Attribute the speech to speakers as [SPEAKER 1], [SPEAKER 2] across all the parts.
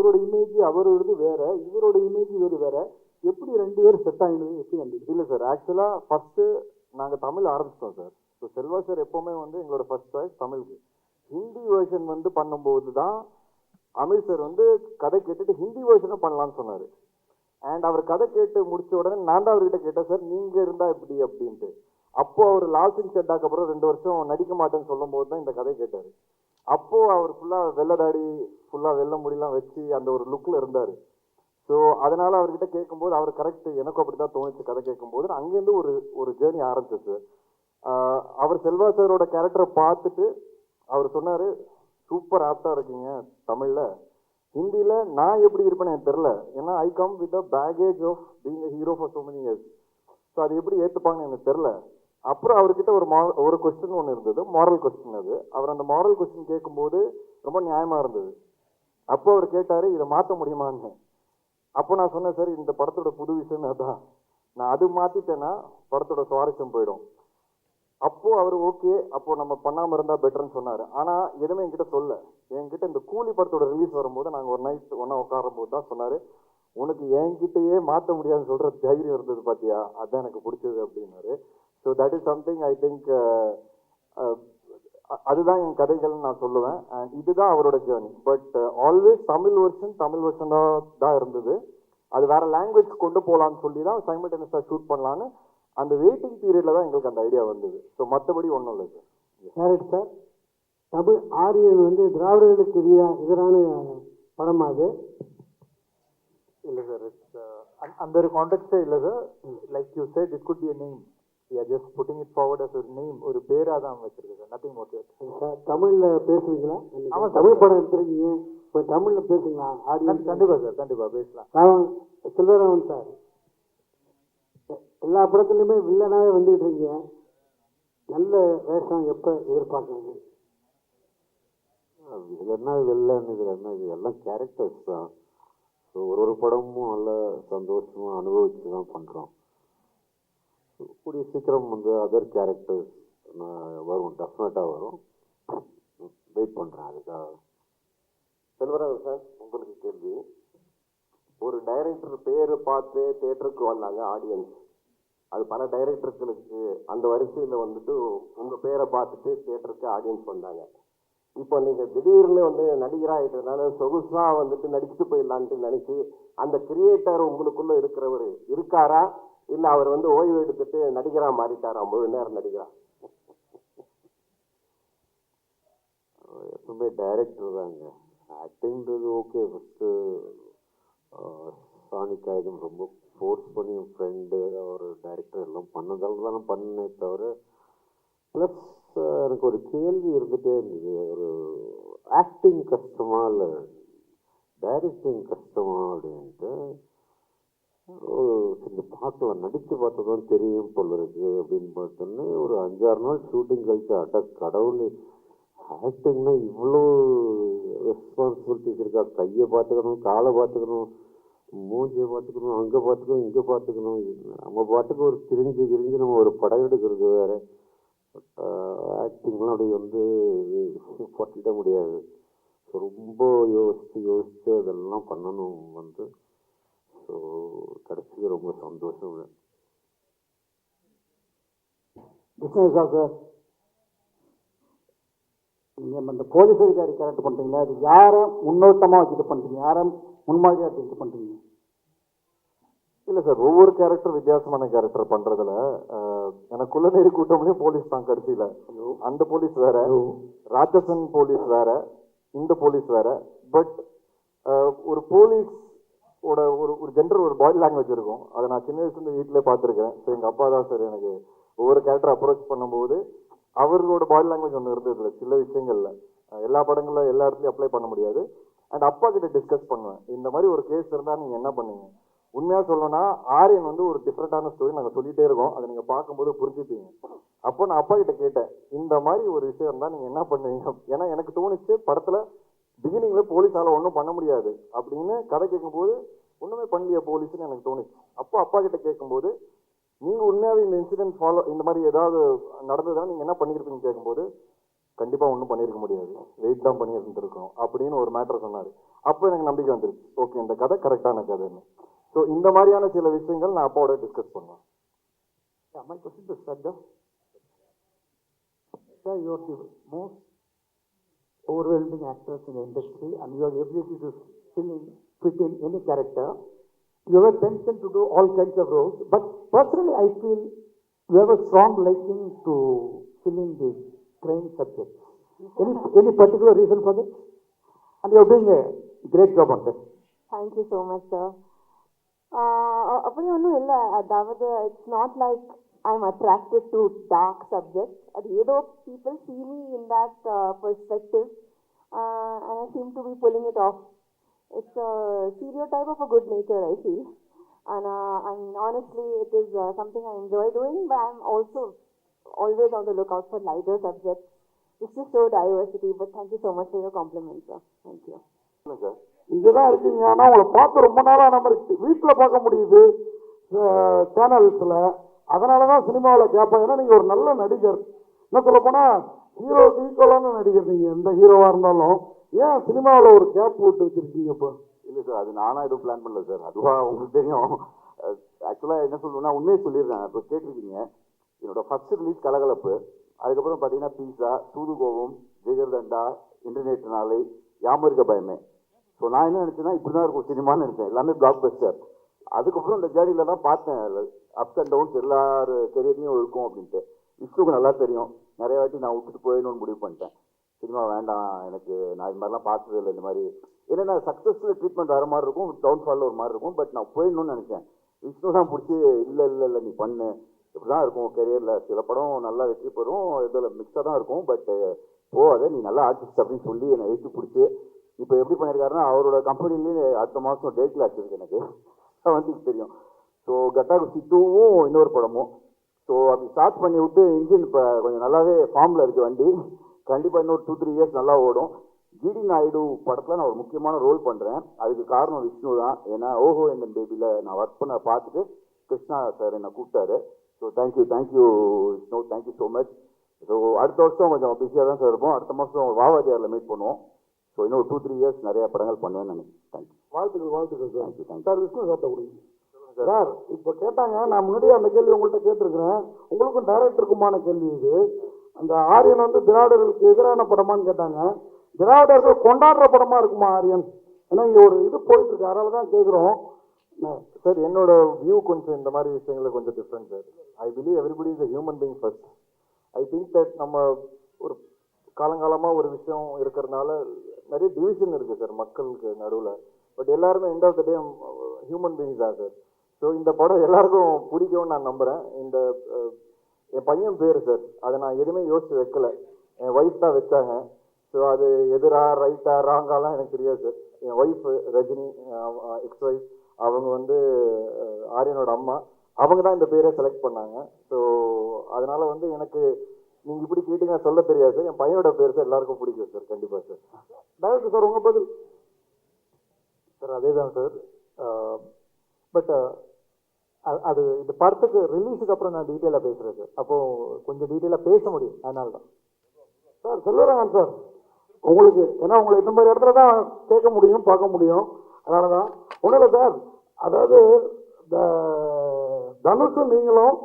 [SPEAKER 1] அவரோட இமேஜ் அவரோடது வேற, இவரோட இமேஜ் இவரு வேற. எப்படி 2 பேரும் செட் ஆகினது எப்படி வந்தது?
[SPEAKER 2] இல்லை சார், ஆக்சுவலாக ஃபஸ்ட்டு நாங்கள் தமிழ் ஆரம்பிச்சிட்டோம் சார். ஸோ செல்வா சார் எப்போவுமே வந்து எங்களோட ஃபர்ஸ்ட் சாய்ஸ் தமிழுக்கு. ஹிந்தி வேர்ஷன் வந்து பண்ணும்போது தான் அமீர் சார் வந்து கதை கேட்டுட்டு ஹிந்தி வேர்ஷனும் பண்ணலான்னு சொன்னார். அண்ட் அவர் கதை கேட்டு முடிச்ச உடனே நான் தான் அவர்கிட்ட கேட்டேன், சார் நீங்கள் இருந்தால் எப்படி அப்படின்ட்டு. அப்போது அவர் லால் சிங் செட்டாக்கு அப்புறம் 2 வருஷம் நடிக்க மாட்டேன்னு சொல்லும் போது தான் இந்த கதை கேட்டார். அப்போது அவர் ஃபுல்லாக வெள்ளை தாடி, ஃபுல்லாக வெள்ளை முடியெல்லாம் வச்சு அந்த ஒரு லுக்கில் இருந்தார். ஸோ அதனால் அவர்கிட்ட கேட்கும்போது அவர் கரெக்ட், எனக்கும் அப்படி தான் தோணுச்சு கதை கேட்கும்போது. அங்கேருந்து ஒரு ஜேர்னி ஆரம்பிச்சிச்சு. அவர் செல்வா சாரோட கேரக்டரை பார்த்துட்டு அவர் சொன்னார், சூப்பர் ஆப்டாக இருக்கீங்க தமிழில், ஹிந்தியில் நான் எப்படி இருப்பேன்னு எனக்கு தெரில, ஏன்னா I come with the baggage of being a hero for so many years. So அது எப்படி ஏற்றுப்பாங்கன்னு எனக்கு தெரில. அப்புறம் அவர்கிட்ட ஒரு கொஸ்டின் ஒன்று இருந்தது, மாரல் கொஸ்டின். அது அவர் அந்த மாரல் கொஸ்டின் கேட்கும்போது ரொம்ப நியாயமாக இருந்தது. அப்போ அவர் கேட்டார், இதை மாற்ற முடியுமான்னு. அப்போ நான் சொன்னேன், சார் இந்த படத்தோட புது விஷயமே அதான், நான் அது மாற்றிட்டேன்னா படத்தோட சுவாரஸ்யம் போயிடும். அப்போது அவர் ஓகே, அப்போது நம்ம பண்ணாமல் இருந்தால் பெட்டர்ன்னு சொன்னார். ஆனால் எதுவுமே என்கிட்ட சொல்ல. என்கிட்ட இந்த கூலி படத்தோட ரிலீஸ் வரும்போது நாங்கள் ஒரு நைட் ஒன்றா உட்காரும் போது தான் சொன்னார், உனக்கு என்கிட்டயே மாற்ற முடியாதுன்னு சொல்கிற தைரியம் இருந்தது பார்த்தியா, அதுதான் எனக்கு பிடிச்சது அப்படின்னாரு. So that is something I think, அதுதான் என் கதைகள்னு நான் சொல்லுவேன். அண்ட் இதுதான் அவரோட journey. But always Tamil version தான் இருந்தது. அது வேற லாங்குவேஜ் கொண்டு போகலான்னு சொல்லி தான் சைமல்டேனியஸாக ஷூட் பண்ணலான்னு அந்த வெயிட்டிங் பீரியடில் தான் எங்களுக்கு அந்த ஐடியா வந்தது. ஸோ மற்றபடி ஒன்றும் இல்லை sir.
[SPEAKER 1] Correct sir. Tamil Aryan வந்து திராவிடர்களுக்கு எதிரான படமா அது?
[SPEAKER 2] இல்லை சார், அந்த ஒரு கான்டெக்டே இல்லை sir. Like you said, it could be a name. We are just putting it forward as a name. ஒரு பேராக தான் வச்சிருக்கு சார், நத்திங் மோர்.
[SPEAKER 1] சார் தமிழில் பேசுவீங்களா?
[SPEAKER 2] ஆமாம்,
[SPEAKER 1] தமிழ் படம் எடுத்துருக்கீங்க, இப்போ தமிழில் பேசுங்களா? ஆடியன்ஸ்
[SPEAKER 2] கண்டிப்பாக சார், கண்டிப்பாக பேசலாம்.
[SPEAKER 1] செல்வராமன் சார், எல்லா படத்துலையுமே வில்லனாகவே வந்துட்டு இருக்கீங்க. நல்ல வேஷம் எப்போ எதிர்பார்க்குறீங்க?
[SPEAKER 3] இதில் என்ன வில்லன், இதில் என்ன, இது எல்லாம் கேரக்டர்ஸ் தான். ஸோ ஒரு படமும் நல்ல சந்தோஷமாக அனுபவிச்சு தான் பண்ணுறோம். கூடிய சீக்கிரம் வந்து அதர் கேரக்டர்ஸ் வரும், டெஃபினட்டாக வரும். வெயிட் பண்ணுறேன் அதுக்காக.
[SPEAKER 4] செல்வராஜ் சார், உங்களுக்கு கேள்வி. ஒரு டைரக்டர் பேர் பார்த்து தேட்டருக்கு வந்தாங்க ஆடியன்ஸ். அது பல டைரக்டர்களுக்கு அந்த வரிசையில் வந்துட்டு உங்கள் பேரை பார்த்துட்டு தேட்டருக்கு ஆடியன்ஸ் வந்தாங்க. இப்போ நீங்கள் திடீர்னு வந்து நடிகராகிட்டதுனால சொகுசாக வந்துட்டு நடிச்சுட்டு போயிடலான்ட்டு நினச்சி அந்த கிரியேட்டர் உங்களுக்குள்ளே இருக்கிறவர் இருக்காரா, இல்லை அவர் வந்து ஓய்வு எடுத்துட்டு நடிகராக மாறிட்டாரா, முழு நேரம் நடிகரா?
[SPEAKER 3] எப்பவுமே டைரக்டர் தாங்க. ஆக்டிங்கிறது ஓகே. ஃபஸ்ட்டு சானிக் ஆயுதம் ரொம்ப ஃபோர்ஸ் பண்ணி என் ஃப்ரெண்டு ஒரு டைரக்டர் எல்லாம் பண்ணதால தானே பண்ணே தவிர. ப்ளஸ் எனக்கு ஒரு கேள்வி இருந்துகிட்டே இருந்தது, ஒரு ஆக்டிங் கஷ்டமா இல்லை டைரக்டிங் கஷ்டமா அப்படின்ட்டு. இந்த பார்க்கலாம், நடித்து பார்த்தா தான் தெரியும் போல இருக்கு அப்படின்னு பார்த்தோன்னே ஒரு 5-6 நாள் ஷூட்டிங் கழிச்சு, அட கடவுள், ஆக்டிங்னா இவ்வளோ ரெஸ்பான்சிபிலிட்டிஸ் இருக்கா? கையை பார்த்துக்கணும், காலை பார்த்துக்கணும், மூஞ்சியை பார்த்துக்கணும், அங்கே பார்த்துக்கணும், இங்கே பார்த்துக்கணும். நம்ம பாட்டுக்கு ஒரு திரிஞ்சு நம்ம ஒரு படம் எடுக்கிறது வேறு. ஆக்டிங்லாம் அப்படி வந்து பண்ணிட முடியாது. ரொம்ப யோசித்து அதெல்லாம் பண்ணணும் வந்து. ஸோ கடைசிக்கு ரொம்ப சந்தோஷம்.
[SPEAKER 1] பிஸ்னஸா சார், நீங்கள் அந்த போலீஸ் அதிகாரி கேரக்டர் பண்ணுறீங்களா, அது யாரை முன்னோட்டமாக வச்சுட்டு பண்ணுறீங்க, யாரை முன்மாதிரியாக வச்சுட்டு பண்ணுறீங்க?
[SPEAKER 2] இல்லை சார், ஒவ்வொரு கேரக்டர் வித்தியாசமான கேரக்டர் பண்ணுறதுல எனக்குள்ள நேரு கூட்டம்லேயும் போலீஸ் தான் கடைசியில். அந்த போலீஸ் வேற, ராட்சசன் போலீஸ் வேற, இந்த போலீஸ் வேற. பட் ஒரு போலீஸ் ஒரு ஜென்டர் ஒரு பாடி லாங்குவேஜ் இருக்கும். அதை நான் சின்ன வயசுலேருந்து வீட்டிலே பார்த்துருக்கேன். ஸோ எங்கள் அப்பா தான் சார் எனக்கு ஒவ்வொரு கேரக்டர் அப்ரோச் பண்ணும்போது அவர்களோட பாடி லாங்குவேஜ் ஒன்று இருந்தது சில விஷயங்கள்ல. எல்லா படங்களில் எல்லா இடத்துலையும் அப்ளை பண்ண முடியாது. அண்ட் அப்பா கிட்ட டிஸ்கஸ் பண்ணுவேன், இந்த மாதிரி ஒரு கேஸ் இருந்தால் நீங்கள் என்ன பண்ணுவீங்க. உண்மையாக சொல்லணும்னா ஆரியன் வந்து ஒரு டிஃப்ரெண்ட்டான ஸ்டோரி நாங்கள் சொல்லிகிட்டே இருக்கோம், அதை நீங்கள் பார்க்கும்போது புரிஞ்சுப்பீங்க. அப்போ நான் அப்பா கிட்ட கேட்டேன், இந்த மாதிரி ஒரு விஷயம் இருந்தால் நீங்கள் என்ன பண்ணுவீங்க. ஏன்னா எனக்கு தோணுச்சு, படத்தில் பிகினிங்கில் போலீஸால் ஒன்றும் பண்ண முடியாது அப்படின்னு கதை கேட்கும்போது ஒன்றுமே பண்ணலையா போலீஸ்ன்னு எனக்கு தோணுச்சு. அப்போ அப்பா கிட்ட கேட்கும்போது, நீங்கள் உண்மையாகவே இந்த இன்சிடென்ட் இந்த மாதிரி ஏதாவது நடந்ததுன்னா நீங்கள் என்ன பண்ணியிருப்பீங்கன்னு கேட்கும்போது, கண்டிப்பாக ஒன்றும் பண்ணியிருக்க முடியாது, வெயிட் தான் பண்ணி இருந்திருக்கோம் அப்படின்னு ஒரு மேட்டர் சொன்னார். அப்போ எனக்கு நம்பிக்கை வந்துருச்சு, ஓகே இந்த கதை கரெக்டான கதைன்னு. ஸோ இந்த மாதிரியான சில விஷயங்கள் நான் அப்பாவோட டிஸ்கஸ் பண்ணுவேன்.
[SPEAKER 1] My question to Shraddha. Sir, you are the most overwhelming actors in the industry and your ability to fit in any character. You have a penchant to do all kinds of roles, but personally I feel you have a strong liking to fill in the crime subjects. Any particular reason for that? And you are doing a great job on that.
[SPEAKER 5] Thank you so much, sir. அப்படி ஒன்றும் இல்லை, அதாவது it's not like I am attracted to dark subjects. அது ஏதோ people see me in that perspective and I seem to be pulling it off. It's a stereotype of a good nature, I feel. And honestly, it is something I enjoy doing, but I'm also always on the lookout for lighter subjects. It's just so diversity, but thank you so much for your compliments, sir. Thank you.
[SPEAKER 2] Sir
[SPEAKER 1] இங்கதான் இருக்கீங்க, ஆனா உங்களை பார்த்து ரொம்ப நாளா நம்ம வீட்டுல பார்க்க முடியுது சேனல்ஸ்ல. அதனாலதான் சினிமாவில் கேட்பேன். ஏன்னா நீங்க ஒரு நல்ல நடிகர், என்ன சொல்ல போனா ஹீரோக்கு ஈக்குவலான நடிகர். நீங்க எந்த ஹீரோவா இருந்தாலும் ஏன் சினிமாவில் ஒரு கேப் விட்டு வச்சிருக்கீங்க இப்போ?
[SPEAKER 2] இல்லை சார், அது நானாக எதுவும் பிளான் பண்ணல சார், அதுவாக உங்களுக்கு தெரியும். ஆக்சுவலாக என்ன சொல்லணும்னா உண்மையை சொல்லிடுறேன். இப்போ கேட்டிருக்கீங்க, என்னோட ஃபர்ஸ்ட் ரிலீஸ் கலகலப்பு, அதுக்கப்புறம் பார்த்தீங்கன்னா பீஸா, சூதுகோவம், ஜெகர்தண்டா, இன்டர்நெட் நாளை, யாமருக்க பயமே. ஸோ நான் என்ன நினச்சேன்னா இப்படி தான் இருக்கும் சினிமான்னு நினச்சேன், எல்லாமே பிளாக் பஸ்டர். அதுக்கப்புறம் இந்த ஜேர்னியில் தான் பார்த்தேன் அப்ஸ் அண்ட் டவுன்ஸ் எல்லார் கெரியர்லையும் இருக்கும் அப்படின்ட்டு. விஷ்ணுக்கு நல்லா தெரியும், நிறைய வாட்டி நான் விட்டுட்டு போயிடணும்னு முடிவு பண்ணிட்டேன். சினிமா வேண்டாம் எனக்கு, நான் இது மாதிரிலாம் பார்த்தது இல்லை. இந்த மாதிரி ஏன்னா சக்ஸஸ்ஃபுல் ட்ரீட்மெண்ட் வர மாதிரி இருக்கும், டவுன்ஃபாலில் ஒரு மாதிரி இருக்கும். பட் நான் போயிடணும்னு நினச்சேன். விஷ்ணு தான் பிடிச்சி இல்லை நீ பண்ணு, இப்படி தான் இருக்கும் கெரியரில், சில படம் நல்லா வெற்றி பெறும், இதில் மிக்ஸாக தான் இருக்கும், பட் போகாத நீ நல்லா ஆர்டிஸ்ட் அப்படின்னு சொல்லி என்னை எழுத்து பிடிச்சி இப்போ எப்படி பண்ணியிருக்காருன்னா அவரோட கம்பெனிலேயே அடுத்த மாதம் டேட்டில் ஆச்சுருக்கு எனக்கு வந்து தெரியும். ஸோ கட்டாகு சித்துவும் இன்னொரு படமும். ஸோ அப்படி ஸ்டார்ட் பண்ணி விட்டு இன்ஜின் இப்போ கொஞ்சம் நல்லாவே ஃபார்மில் இருக்குது வண்டி. கண்டிப்பாக இன்னொரு 2-3 இயர்ஸ் நல்லா ஓடும். ஜிடி நாயுடு படத்தில் நான் ஒரு முக்கியமான ரோல் பண்ணுறேன். அதுக்கு காரணம் விஷ்ணு தான். ஏன்னா ஓஹோ இந்த பேபியில் நான் ஒர்க் பண்ண பார்த்துட்டு கிருஷ்ணா சார் என்னை கூப்பிட்டாரு. So thank you Vishnu, thank you so much. So அடுத்த வருஷம் கொஞ்சம் பிஸியாக தான் சார் இருப்போம். அடுத்த மாதம் வாவாதியாரில் மீட் பண்ணுவோம். ஸோ இன்னும் 2-3 இயர்ஸ் நிறைய படங்கள் பண்ணுவேன்னு நினைக்கிறேன். தேங்க்யூ.
[SPEAKER 1] வாழ்த்துக்கள் சார்.
[SPEAKER 2] தேங்க்யூ.
[SPEAKER 1] சார் விஷ்ணு சார்ட்ட கொடுங்க சார். இப்போ கேட்டாங்க, நான் முன்னாடியே அந்த கேள்வி உங்கள்கிட்ட கேட்டிருக்கிறேன், உங்களுக்கும் டைரக்டருக்குமான கேள்வி இது. அந்த ஆரியன் வந்து திராவிடர்களுக்கு எதிரான படமான்னு கேட்டாங்க. திராவிடர்கள் கொண்டாடுற படமா இருக்குமா ஆரியன்? ஏன்னா இங்கே ஒரு இது போயிட்டு இருக்கு, அதனால தான் கேட்குறோம்
[SPEAKER 2] சார். என்னோட வியூ கொஞ்சம் இந்த மாதிரி விஷயங்களில் கொஞ்சம் different sir. I believe everybody is a human being first. I think that நம்ம ஒரு காலங்காலமாக ஒரு விஷயம் இருக்கிறதுனால நிறைய டிவிஷன் இருக்குது சார் மக்களுக்கு நடுவில். பட் எல்லாருமே end of the day human beings தான் சார். ஸோ இந்த படம் எல்லாருக்கும் பிடிக்கும்னு நான் நம்புகிறேன். இந்த என் பையன் பேர் சார், அதை நான் எதுவுமே யோசிச்சு வைக்கல, என் ஒய்ஃப் தான் வச்சாங்க. ஸோ அது எதிரா ரைட்டா ராங்காலாம் எனக்கு தெரியாது சார். என் ஒய்ஃப் ரஜினி, எக்ஸ் ஒய்ஃப், அவங்க வந்து ஆரியனோட அம்மா, அவங்க தான் இந்த பேரை செலக்ட் பண்ணாங்க. ஸோ அதனால வந்து எனக்கு நீங்கள் இப்படி கேட்டீங்க சொல்ல தெரியாது. என் பையனோட பேர் சார் எல்லாருக்கும் பிடிக்கும் சார். கண்டிப்பாக சார்.
[SPEAKER 1] டைரக்டர் சார் உங்கள் பதில்?
[SPEAKER 2] சார் அதே தான் சார். பட் அது இந்த படத்துக்கு ரிலீஸுக்கு அப்புறம் நான் டீட்டெயிலாக பேசுகிறேன் சார். அப்போது கொஞ்சம் டீட்டெயிலாக பேச முடியும், அதனால தான்
[SPEAKER 1] சார். செல்வராகவன் சார் உங்களுக்கு, ஏன்னா உங்களை இந்த மாதிரி இடத்துல தான் கேட்க முடியும், பார்க்க முடியும், அதனால தான் ஒன்றும் இல்லை சார். அதாவது இந்த தனுஷும் நீங்களும்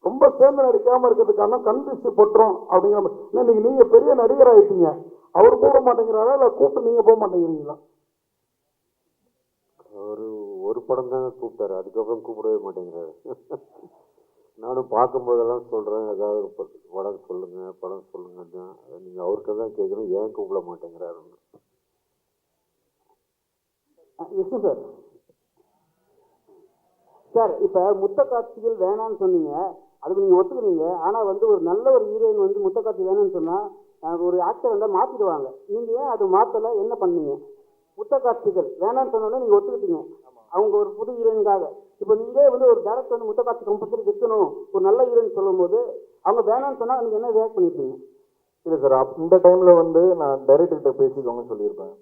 [SPEAKER 1] ரொம்ப சேர்ந்து நடிக்காமல் இருக்கிறதுக்கான கண்டிச்சு பட்டுரும் அப்படிங்கிற மாதிரி. ஏன்னா நீங்கள் பெரிய நடிகர் ஆகிட்டீங்க, அவர் போக மாட்டேங்கிறாரா இல்லை கூப்பிட்டு நீங்கள் போக மாட்டேங்கிறீங்களா?
[SPEAKER 3] ஒரு படம் தாங்க கூப்பிட்டாரு, அதுக்கப்புறம் கூப்பிடவே மாட்டேங்கிறாரு. நானும் பார்க்கும்போதெல்லாம் சொல்கிறேன், ஏதாவது ஒரு படம் சொல்லுங்க தான். நீங்கள் அவருக்கு தான் கேட்குறேன், ஏன் கூப்பிட மாட்டேங்கிறாருன்னு.
[SPEAKER 1] விஷ்ணு சார். சார் இப்போ முத்த காட்சிகள் வேணான்னு சொன்னீங்க, அதுக்கு நீங்கள் ஒத்துக்குறீங்க. ஆனால் வந்து ஒரு நல்ல ஒரு ஹீரோயின் வந்து முத்த காட்சி வேணும்னு சொன்னால் ஒரு ஆக்டர் வந்தால் மாற்றிடுவாங்க. நீங்கள் ஏன் அது மாற்றலை, என்ன பண்ணீங்க? முத்த காட்சிகள் வேணான்னு சொன்னோன்னே நீங்கள் ஒத்துக்கிட்டீங்க அவங்க ஒரு புது ஹீரோயினுக்காக. இப்போ நீங்களே வந்து ஒரு டேரக்டர் வந்து முத்த காட்சி கம்பல்சரி வைக்கணும் ஒரு நல்ல ஹீரோயின் சொல்லும்போது அவங்க வேணான்னு சொன்னால் நீங்கள் என்ன ரியாக்ட் பண்ணியிருப்பீங்க?
[SPEAKER 2] இல்லை சார், இந்த டைமில் வந்து நான் டைரக்டர்கிட்ட பேசிக்கோங்கன்னு சொல்லியிருப்பேன்.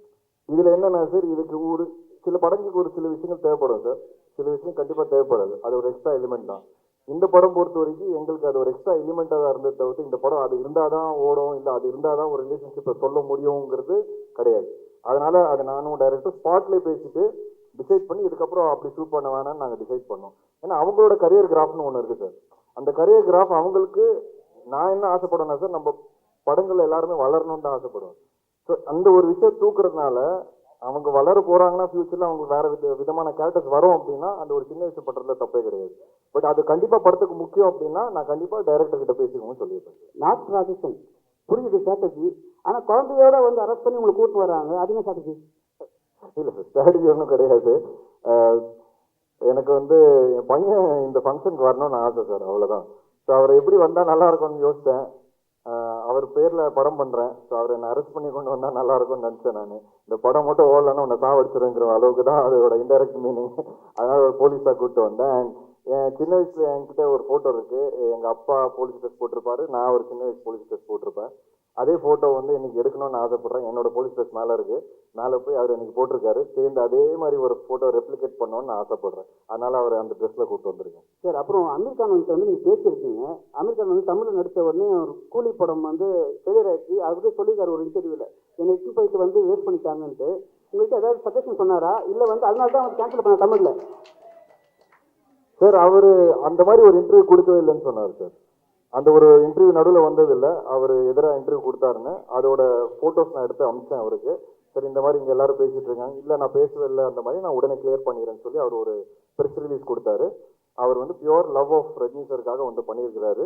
[SPEAKER 2] இதில் என்னென்னா சார், இதுக்கு ஒரு சில படங்களுக்கு ஒரு சில விஷயங்கள் தேவைப்படும் சார், சில விஷயம் கண்டிப்பாக தேவைப்படாது. அது ஒரு எக்ஸ்ட்ரா எலிமெண்ட் தான். இந்த படம் பொறுத்த வரைக்கும் எங்களுக்கு அது ஒரு எக்ஸ்ட்ரா எலிமெண்ட்டாக தான் இருந்தது தவிர்த்து இந்த படம் அது இருந்தால் தான் ஓடும், இல்லை அது இருந்தால் தான் ஒரு ரிலேஷன்ஷிப்பை சொல்ல முடியுங்கிறது கிடையாது. அதனால அதை நானும் டைரக்டர் ஸ்பாட்லேயே பேசிட்டு டிசைட் பண்ணி இதுக்கப்புறம் அப்படி ஷூட் பண்ண வேணாம்னு நாங்கள் டிசைட் பண்ணோம். ஏன்னா அவங்களோட கரியர் கிராஃப்னு ஒன்று இருக்குது சார். அந்த கரியர் கிராஃப் அவங்களுக்கு நான் என்ன ஆசைப்படுவேன்னா சார், நம்ம படங்கள் எல்லாருமே வளரணும்னு தான் ஆசைப்படுவேன். ஸோ அந்த ஒரு விஷயம் தூக்குறதுனால அவங்க வளர போறாங்கன்னா ஃபியூச்சர்ல அவங்களுக்கு வேற விதமான கேரக்டர்ஸ் வரும் அப்படின்னா அந்த ஒரு சின்ன விஷயம் பண்றதுல தப்பே கிடையாது. பட் அது கண்டிப்பா படத்துக்கு முக்கியம் அப்படின்னா நான் கண்டிப்பா டைரக்டர் கிட்ட பேசிக்கணும்னு சொல்லியிருப்பேன்.
[SPEAKER 1] நாட் ஸ்ட்ராட்டஜி, புரியுது ஸ்ட்ராட்டஜி. ஆனா குழந்தையோட வந்து அரெஸ்ட் பண்ணி உங்களுக்கு கூட்டு வராங்க, அதுங்க ஸ்ட்ராட்டஜி
[SPEAKER 2] இல்லை சார், ஸ்ட்ராட்டஜி ஒன்றும் கிடையாது. எனக்கு வந்து என் பையன் இந்த ஃபங்க்ஷனுக்கு வரணும்னு ஆசை சார், அவ்வளோதான். ஸோ அவர் எப்படி வந்தால் நல்லா இருக்கும்னு யோசித்தேன். அவர் பேரில் படம் பண்ணுறேன். ஸோ அவர் என்னை அரெஸ்ட் பண்ணி கொண்டு வந்தால் நல்லா இருக்கும்னு நினச்சேன். நான் இந்த படம் மட்டும் ஓடலன்னு உன்னை சாவடிச்சிருங்கிற அளவுக்கு தான் அதோட இன்டைரக்ட் மீனிங். அதனால் ஒரு போலீஸாக கூப்பிட்டு வந்தேன். அண்ட் என் சின்ன வயசில் என்கிட்ட ஒரு ஃபோட்டோ இருக்குது. எங்கள் அப்பா போலீஸ் ட்ரெஸ் போட்டிருப்பாரு, நான் ஒரு சின்ன வயசு போலீஸ் ட்ரெஸ் போட்டிருப்பேன். அதே ஃபோட்டோ வந்து இன்னைக்கு எடுக்கணும்னு ஆசைப்பட்றேன். என்னோட போலீஸ் ட்ரெஸ் மேலே இருக்குது, மேலே போய் அவர் இன்னைக்கு போட்டிருக்காரு. சேர்ந்து அதே மாதிரி ஒரு ஃபோட்டோ ரெப்ளிகேட் பண்ணணும்னு நான் ஆசைப்படுறேன். அதனால அவர் அந்த ட்ரெஸ்ஸில் கூப்பிட்டு வந்திருக்கேன்.
[SPEAKER 1] சார். அப்புறம் அமீர் கான் வந்து நீங்கள் பேசியிருக்கீங்க. அமீர் கான் வந்து தமிழில் நடித்த உடனே ஒரு கூலி படம் வந்து ஃபெயிலியர் ஆயிடுச்சு. அவரே சொல்லியிருக்காரு ஒரு இன்டர்வியூவில், என்னை இட்டு போயிட்டு வந்து வேஸ்ட் பண்ணிட்டாங்கன்ட்டு. உங்கள்கிட்ட ஏதாவது சஜஷன் சொன்னாரா, இல்லை வந்து அதனால தான் வந்து கேன்சல் பண்ண தமிழில்?
[SPEAKER 2] சார் அவர் அந்த மாதிரி ஒரு இன்டர்வியூ கொடுக்கவே இல்லைன்னு சொன்னார் சார். அந்த ஒரு இன்டர்வியூ நடுவில் வந்ததில்லை. அவர் எதிராக இன்டர்வியூ கொடுத்தாருன்னு அதோட ஃபோட்டோஸ் நான் எடுத்து அனுப்பிச்சேன் அவருக்கு. சரி இந்த மாதிரி இங்கே எல்லாரும் பேசிட்டு இருக்காங்க, இல்லை நான் பேசவே இல்லை, அந்த மாதிரி நான் உடனே கிளியர் பண்ணிடுறேன்னு சொல்லி அவர் ஒரு ப்ரெஸ் ரிலீஸ் கொடுத்தாரு. அவர் வந்து பியோர் லவ் ஆஃப் ரஜினி சாருக்காக வந்து பண்ணியிருக்கிறாரு.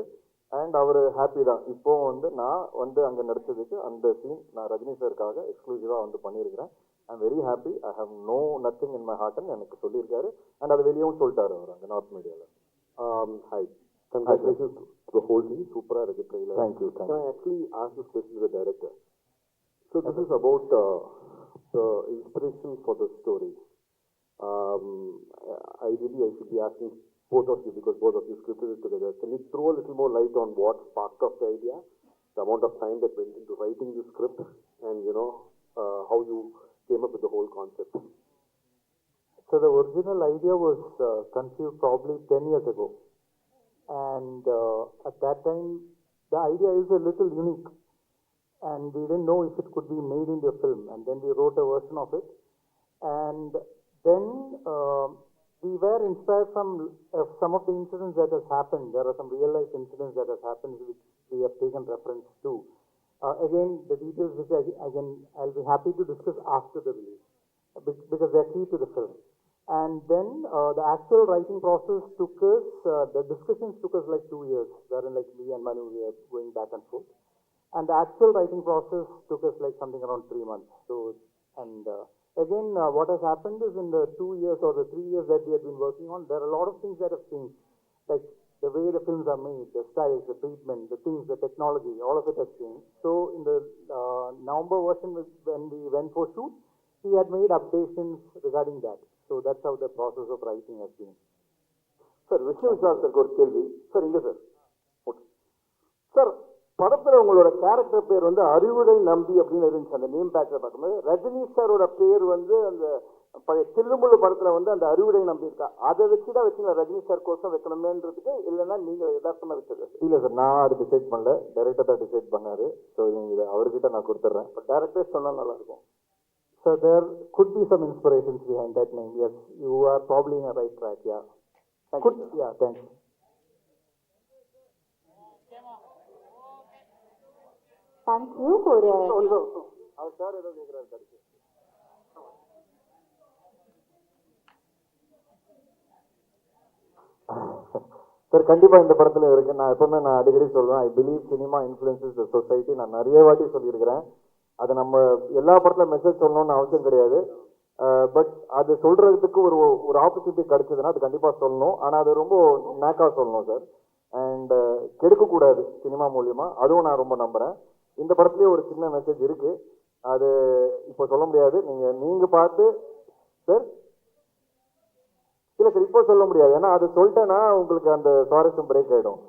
[SPEAKER 2] அண்ட் அவர் ஹாப்பி தான். இப்போ வந்து நான் வந்து அங்கே நடிச்சதுக்கு அந்த சீன் நான் ரஜினி சாருக்காக எக்ஸ்க்ளூசிவாக வந்து பண்ணியிருக்கிறேன். I am very happy. I have no nothing in my ஹார்ட்னு எனக்கு சொல்லியிருக்காரு. அண்ட் அது வெளியவும் சொல்லிட்டாரு அவர் அங்கே நார்த் மீடியாவில்.
[SPEAKER 3] Hi. Congratulations to the whole team. Super இருக்குது trailer.
[SPEAKER 2] Thank you.
[SPEAKER 3] Can I actually ask this question to the director? So this is about the inspiration for the story. Ideally, I should be asking both of you because both of you scripted it together. Can you throw a little more light on what sparked off the idea, the amount of time that went into writing the script, and how you came up with the whole concept?
[SPEAKER 1] So the original idea was conceived probably 10 years ago. And at that time, the idea is a little unique. And we didn't know if it could be made into a film. And then we wrote a version of it. And then we were inspired from some of the incidents that has happened. There are some real life incidents that has happened which we have taken reference to. Again, the details which I'll be happy to discuss after the release because they are key to the film. And then the actual writing process took us, the discussions took us like 2 years, wherein like me and Manu, we are going back and forth. And the actual writing process took us like something around 3 months. So, and again, what has happened is in the 2 years or the 3 years that we have been working on, there are a lot of things that have changed. Like the way the films are made, the styles, the treatment, the things, the technology, all of it has changed. So in the November version, when we went for shoot, he had made updations regarding that. So that's how the process of writing has been.
[SPEAKER 4] Sir விஷ்ணுவிசாரத்துக்கு ஒரு கேள்வி sir. இங்கே sir sir படத்தில் உங்களோட character பேர் வந்து அறிவுடை நம்பி அப்படின்னு இருந்துச்சு. அந்த நேம் பேக்கில் பார்க்கும்போது ரஜினி சாரோட பேர் வந்து அந்த பழைய தில்லுமுள்ளு படத்தில் வந்து அந்த அறிவுடை நம்பி இருக்கா, அதை வச்சுதான் வச்சுங்களா ரஜினி சார் கோசம் வைக்கணுமேன்றதுக்கு, இல்லைன்னா நீங்கள் யதார்த்தமாக வச்சது?
[SPEAKER 2] இல்லை சார், நான் அது டிசைட் பண்ணல, டைரக்டர் தான் டிசைட் பண்ணாரு. ஸோ இதை அவர்கிட்ட நான் கொடுத்துட்றேன்.
[SPEAKER 4] இப்போ டேரக்டர் சொன்னால் நல்லாயிருக்கும்.
[SPEAKER 1] So there could be some inspirations behind that name. Yes, you are probably in a right track. Yeah. Thank you. Yeah, thanks.
[SPEAKER 5] Thank you for
[SPEAKER 4] அவர் சார் ஏதோ கேட்குறாரு கடைசி.
[SPEAKER 2] சார் கண்டிப்பாக இந்த படத்தில் இருக்கு. நான் எப்பவுமே நான் அடிக்கடி சொல்றேன், I believe cinema influences the society. நான் நிறைய வாட்டி சொல்லியிருக்கிறேன். அது நம்ம எல்லா படத்துல மெசேஜ் சொல்லணும்னு அவசியம் கிடையாது. பட் அது சொல்றதுக்கு ஒரு ஆப்பர்ச்சுனிட்டி கிடைச்சதுன்னா அது கண்டிப்பாக சொல்லணும். ஆனால் அது ரொம்ப நேக்காக சொல்லணும் சார். அண்ட் கெடுக்கக்கூடாது சினிமா மூலியமா, அதுவும் நான் ரொம்ப நம்புறேன். இந்த படத்துலேயே ஒரு சின்ன மெசேஜ் இருக்கு, அது இப்போ சொல்ல முடியாது. நீங்க பார்த்து சார், இல்லை சார் இப்போ சொல்ல முடியாது, ஏன்னா அது சொல்லிட்டேன்னா உங்களுக்கு அந்த சுவாரஸ்யம் பிரேக் ஆகிடும்.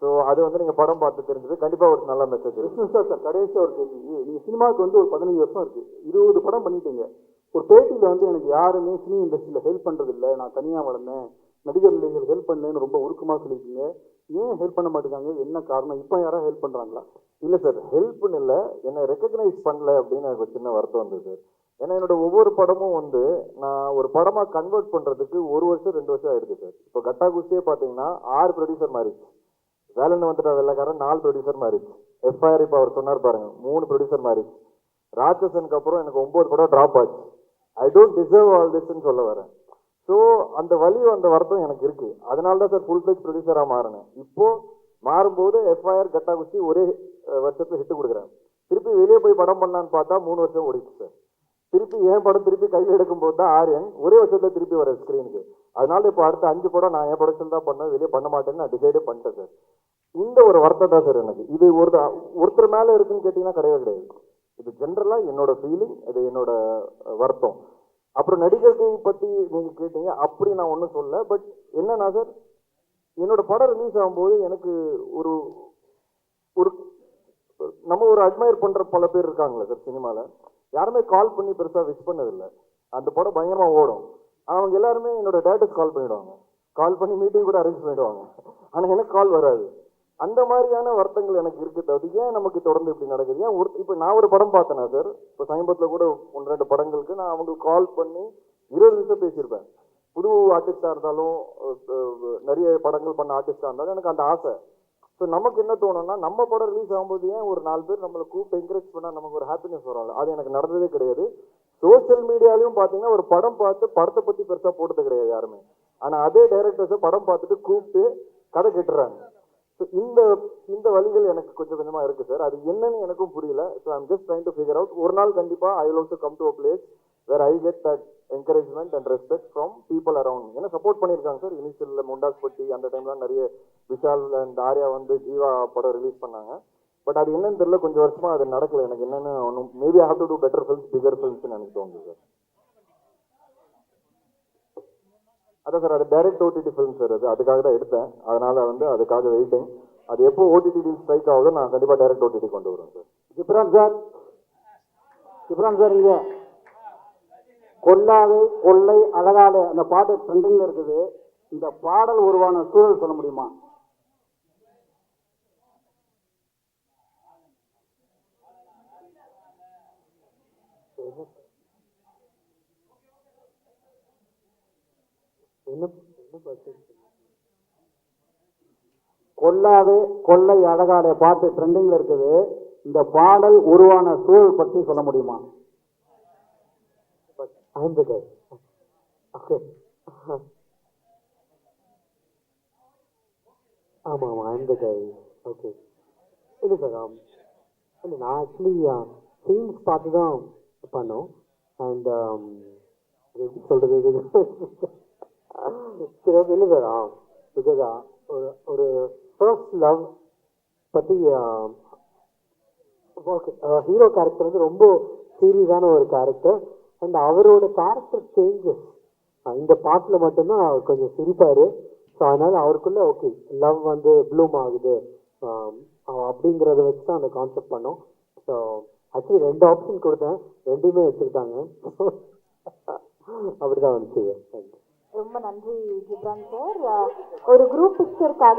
[SPEAKER 2] ஸோ அது வந்து நீங்கள் படம் பார்த்து தெரிஞ்சது கண்டிப்பாக ஒரு நல்ல மெசேஜ் இருக்கு.
[SPEAKER 1] சார் கடைசியாக ஒரு கேள்வி. நீங்கள் சினிமாவுக்கு வந்து ஒரு 15 வருஷம் இருக்கு, 20 படம் பண்ணிட்டீங்க. ஒரு பேட்டியில் வந்து எனக்கு யாருமே சினி இண்டஸ்ட்ரியில் ஹெல்ப் பண்ணுறது இல்லை, நான் தனியாக வளர்ந்தேன், நடிகர் நீங்கள் ஹெல்ப் பண்ணலன்னு ரொம்ப உருக்கமாக சொல்லியிருக்கீங்க. ஏன் ஹெல்ப் பண்ண மாட்டேங்காங்க, என்ன காரணம்? இப்போ யாராவது ஹெல்ப் பண்ணுறாங்களா?
[SPEAKER 2] இல்லை சார், ஹெல்ப்னு இல்லை, என்னை ரெக்கக்னைஸ் பண்ணல அப்படின்னு எனக்கு ஒரு சின்ன வருத்தம் வந்தது சார். ஏன்னா என்னோட ஒவ்வொரு படமும் வந்து நான் ஒரு படமாக கன்வெர்ட் பண்ணுறதுக்கு 1 வருஷம் 2 வருஷம் ஆயிடுது சார். இப்போ கட்டா குஸ்தியே பார்த்தீங்கன்னா 6 ப்ரொடியூசர் மாறிச்சு. வேலைன்னு வந்துட்டா வெள்ளக்காரன் 4 ப்ரொடியூசர் மாறிச்சு. எஃப்ஐஆர் இப்போ அவர் சொன்னார் பாருங்க 3 ப்ரொடியூசர் மாறிச்சு. ராட்சசனுக்கு அப்புறம் எனக்கு 9 படம் ட்ராப் ஆச்சு. ஐ டோன்ட் டிசர்வ் ஆல் திஸ்ன்னு சொல்ல வரேன். ஸோ அந்த வலி அந்த வருத்தம் எனக்கு இருக்கு. அதனால தான் சார் ஃபுல் ஃப்ளெஜ் ப்ரொடியூசராக மாறினேன். இப்போ மாறும்போது எஃப்ஐஆர் கட்டா குஸ்தி ஒரே வருஷத்துல ஹிட் கொடுக்குறேன். திருப்பி வெளியே போய் படம் பண்ணலான்னு பார்த்தா 3 வருஷம் ஓடிச்சு சார். திருப்பி என் படம் திருப்பி கையில் எடுக்கும்போது தான் ஆரியன் ஒரே வருஷத்துல திருப்பி வர ஸ்க்ரீனுக்கு. அதனால இப்போ அடுத்த 5 படம் நான் என் ப்ரொடக்ஷன் தான் பண்ணேன், வெளியே பண்ண மாட்டேன்னு நான் டிசைடே பண்ணிட்டேன் சார். இந்த ஒரு வருத்தம் தான் சார் எனக்கு. இது ஒருத்தர் மேலே இருக்குன்னு கேட்டிங்கன்னா கிடையவே கிடையாது. இது ஜென்ரலாக என்னோட ஃபீலிங், இது என்னோட வருத்தம். அப்புறம் நடிகர்கள் பற்றி நீங்கள் கேட்டீங்க, அப்படி நான் ஒன்றும் சொல்லல. பட் என்னன்னா சார், என்னோட படம் ரிலீஸ் ஆகும்போது எனக்கு ஒரு ஒரு நம்ம ஒரு அட்மையர் பண்ணுற பல பேர் இருக்காங்களே சார் சினிமாவில், யாருமே கால் பண்ணி பெருசாக விஷ் பண்ணதில்லை. அந்த படம் பயங்கரமாக ஓடும். அவங்க எல்லாருமே என்னோட டேரக்டர்ஸ் கால் பண்ணிவிடுவாங்க, கால் பண்ணி மீட்டிங் கூட அரேஞ்ச் பண்ணிவிடுவாங்க. ஆனால் எனக்கு கால் வராது. அந்த மாதிரியான வருத்தங்கள் எனக்கு இருக்குது. அது ஏன் நமக்கு தொடர்ந்து இப்படி நடக்குது? ஏன் இப்போ நான் ஒரு படம் பார்த்தேன்னா சார், இப்போ சமீபத்தில் கூட 1-2 படங்களுக்கு நான் அவங்களுக்கு கால் பண்ணி 20 நிமிஷம் பேசியிருப்பேன். புது ஆர்டிஸ்டாக இருந்தாலும் நிறைய படங்கள் பண்ண ஆர்டிஸ்டாக இருந்தாலும் எனக்கு அந்த ஆசை. ஸோ நமக்கு என்ன தோணும்னா, நம்ம படம் ரிலீஸ் ஆகும்போது ஏன் ஒரு 4 பேர் நம்மளை கூப்பிட்டு என்கரேஜ் பண்ணால் நமக்கு ஒரு ஹாப்பினஸ் வரும்ல. அது எனக்கு நடந்ததே கிடையாது. சோஷியல் மீடியாலையும் பார்த்தீங்கன்னா ஒரு படம் பார்த்து படத்தை பற்றி பெருசாக போட்டது கிடையாது யாருமே. ஆனால் அதே டைரக்டர்ஸை படம் பார்த்துட்டு கூப்பிட்டு கதை கேட்டுறாங்க. ஸோ இந்த வழிகள் எனக்கு கொஞ்சம் கொஞ்சமாக இருக்குது சார். அது என்னன்னு எனக்கும் புரியல. So I'm just trying to figure out. ஒரு நாள் கண்டிப்பாக I will also come to a place where I get that encouragement and respect from people around. ஏன்னா சப்போர்ட் பண்ணியிருக்காங்க சார். இனிஷியலில் முண்டாஸ் பட்டி அந்த டைம்லாம் நிறைய விஷால் அண்ட் ஆர்யா வந்து ஜீவா படம் ரிலீஸ் பண்ணாங்க. பட் அது என்னன்னு தெரியல, கொஞ்சம் வருஷமாக அது நடக்கல. எனக்கு என்னென்னு ஒன்றும் maybe I have to do better films, bigger ஃபில்ம்ஸ்னு எனக்கு தோணுது சார். அதான் சார், அது டைரக்ட் ஓடிடி ஃபிலிம் சார். அதுக்காக தான் எடுத்தேன். அதனால வந்து அதுக்காக வெயிட்டிங். அது எப்போ ஓடிடி ஸ்ட்ரைக் ஆகுதோ நான் கண்டிப்பாக டைரக்ட் ஓடிடி கொண்டு வருவேன் சார்.
[SPEAKER 1] ஜிப்ரான் சார் இங்க கொல்லாவே கொள்ளை அழகாலே அந்த பாட்டு ட்ரெண்டிங்ல இருக்குது. இந்த பாடல் உருவான சூழல் சொல்ல முடியுமா? கொல்லாவே கொள்ளை அழகாலே பாட்டு ட்ரெண்டிங்ல இருக்குது. இந்த பாடல் உருவான சூழல் பற்றி சொல்ல முடியுமா?
[SPEAKER 3] ஆமாம் ஆமாம், அந்த கை. ஓகே. இல்லை சார், இல்லை நான் ஆக்சுவலி சீன்ஸ் பார்த்து தான் பண்ணோம். அண்ட் எப்படி சொல்கிறது, சரி ஓகே. இல்லை சார், பிகாஸ் ஒரு ஃபர்ஸ்ட் லவ் பற்றி ஹீரோ கேரக்டர் வந்து ரொம்ப சீரியஸான ஒரு கேரக்டர். அண்ட் அவரோட கேரக்டர் சேஞ்சஸ் இந்த பாட்டில் மட்டும்தான் அவர் கொஞ்சம் சிரிப்பார். ஸோ அதனால் அவருக்குள்ள ஓகே லவ் வந்து ப்ளூம் ஆகுது அப்படிங்கிறத வச்சு தான் அந்த கான்செப்ட் பண்ணோம். ஸோ ஆக்சுவலி 2 ஆப்ஷன் கொடுத்தேன், 2மே எடுத்துக்கிட்டாங்க. அப்படிதான் வந்துச்சு.
[SPEAKER 5] ரொம்ப நன்றி ஜிப்ரான் சார். ஒரு குரூப் பிக்சருக்காக